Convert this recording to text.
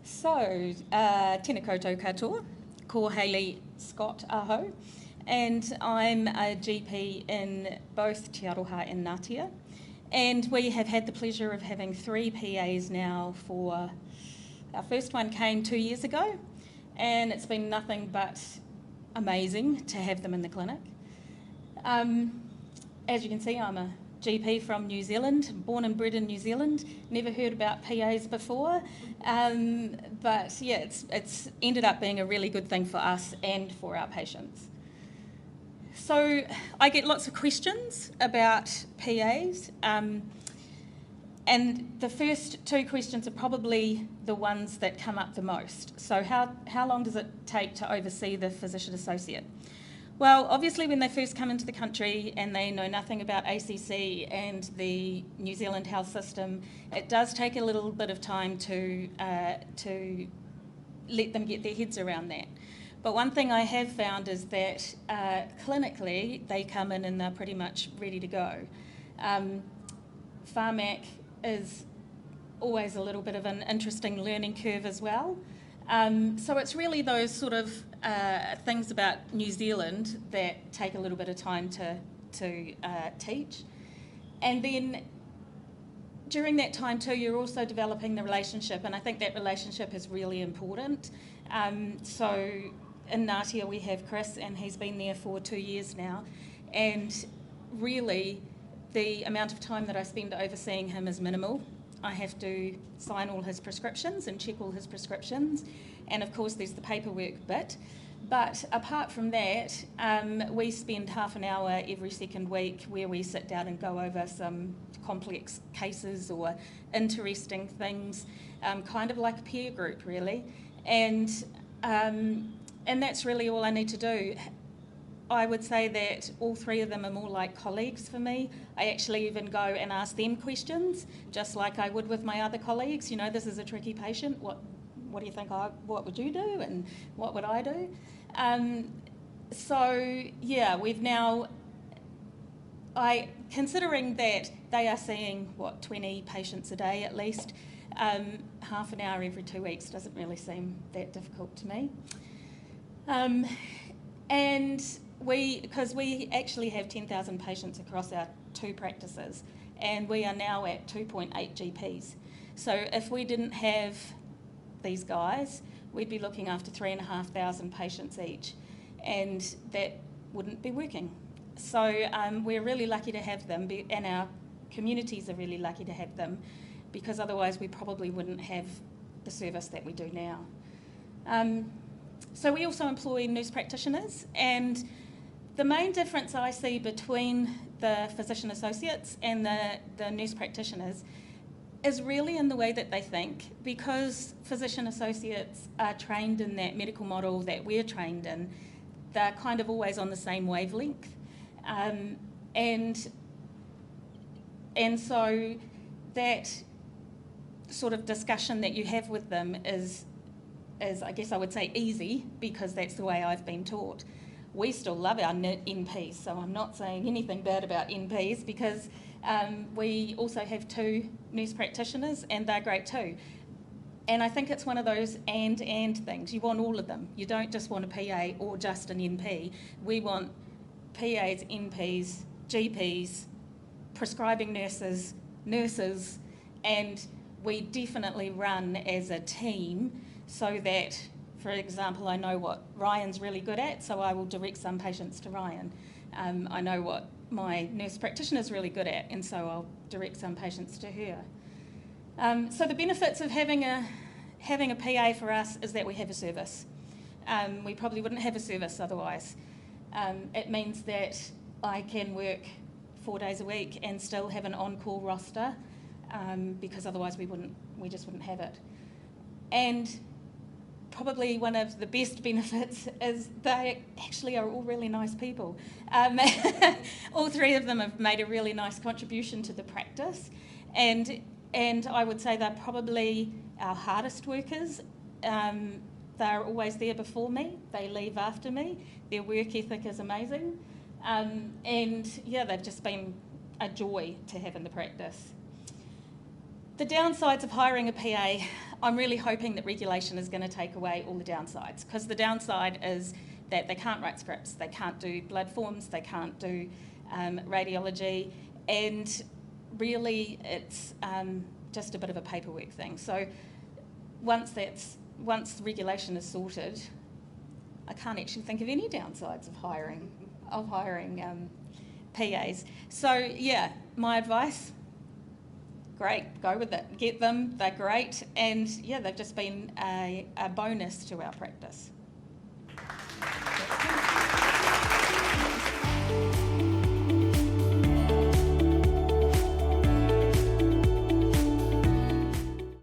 Tēnā koutou katoa, ko Hayley Scott aho, and I'm a GP in both Te Aroha and Ngātea, and we have had the pleasure of having 3 PAs now for, our first one came 2 years ago, and it's been nothing but amazing to have them in the clinic. As you can see, I'm a GP from New Zealand, born and bred in New Zealand, never heard about PAs before, but yeah, it's ended up being a really good thing for us and for our patients. So I get lots of questions about PAs, and the first 2 questions are probably the ones that come up the most. So how long does it take to oversee the physician associate? Well, obviously when they first come into the country and they know nothing about ACC and the New Zealand health system, it does take a little bit of time to let them get their heads around that. But one thing I have found is that clinically they come in and they're pretty much ready to go. Pharmac is always a little bit of an interesting learning curve as well. So it's really those sort of things about New Zealand that take a little bit of time to teach. And then during that time too, you're also developing the relationship, and I think that relationship is really important. So in Ngātea we have Chris, and he's been there for 2 years now, and really the amount of time that I spend overseeing him is minimal. I have to sign all his prescriptions and check all his prescriptions, and of course there's the paperwork bit. But apart from that, we spend half an hour every second week where we sit down and go over some complex cases or interesting things, kind of like a peer group really, and that's really all I need to do. I would say that all 3 of them are more like colleagues for me. I actually even go and ask them questions, just like I would with my other colleagues. You know, this is a tricky patient. What do you think? What would you do, and what would I do? So yeah, we've now. Considering that they are seeing 20 patients a day at least, half an hour every 2 weeks doesn't really seem that difficult to me. And because we actually have 10,000 patients across our 2 practices, and we are now at 2.8 GPs. So if we didn't have these guys, we'd be looking after 3,500 patients each, and that wouldn't be working. So we're really lucky to have them, and our communities are really lucky to have them, because otherwise we probably wouldn't have the service that we do now. So we also employ nurse practitioners, and the main difference I see between the physician associates and the nurse practitioners is really in the way that they think, because physician associates are trained in that medical model that we're trained in. They're kind of always on the same wavelength, and so that sort of discussion that you have with them is I guess I would say easy, because that's the way I've been taught. We still love our NPs, so I'm not saying anything bad about NPs, because we also have 2 nurse practitioners, and they're great too. And I think it's one of those and things. You want all of them. You don't just want a PA or just an NP. We want PAs, NPs, GPs, prescribing nurses, and we definitely run as a team, so that, for example, I know what Ryan's really good at, so I will direct some patients to Ryan. I know what my nurse practitioner is really good at, and so I'll direct some patients to her. So the benefits of having a PA for us is that we have a service. We probably wouldn't have a service otherwise. It means that I can work 4 days a week and still have an on-call roster, because otherwise we just wouldn't have it. And probably one of the best benefits is they actually are all really nice people. All 3 of them have made a really nice contribution to the practice, and I would say they're probably our hardest workers. They're always there before me, they leave after me, their work ethic is amazing, and yeah, they've just been a joy to have in the practice. The downsides of hiring a PA, I'm really hoping that regulation is going to take away all the downsides, because the downside is that they can't write scripts, they can't do blood forms, they can't do radiology, and really it's just a bit of a paperwork thing. So once regulation is sorted, I can't actually think of any downsides of hiring PAs. So yeah, my advice, great, go with it. Get them, they're great, and yeah, they've just been a bonus to our practice.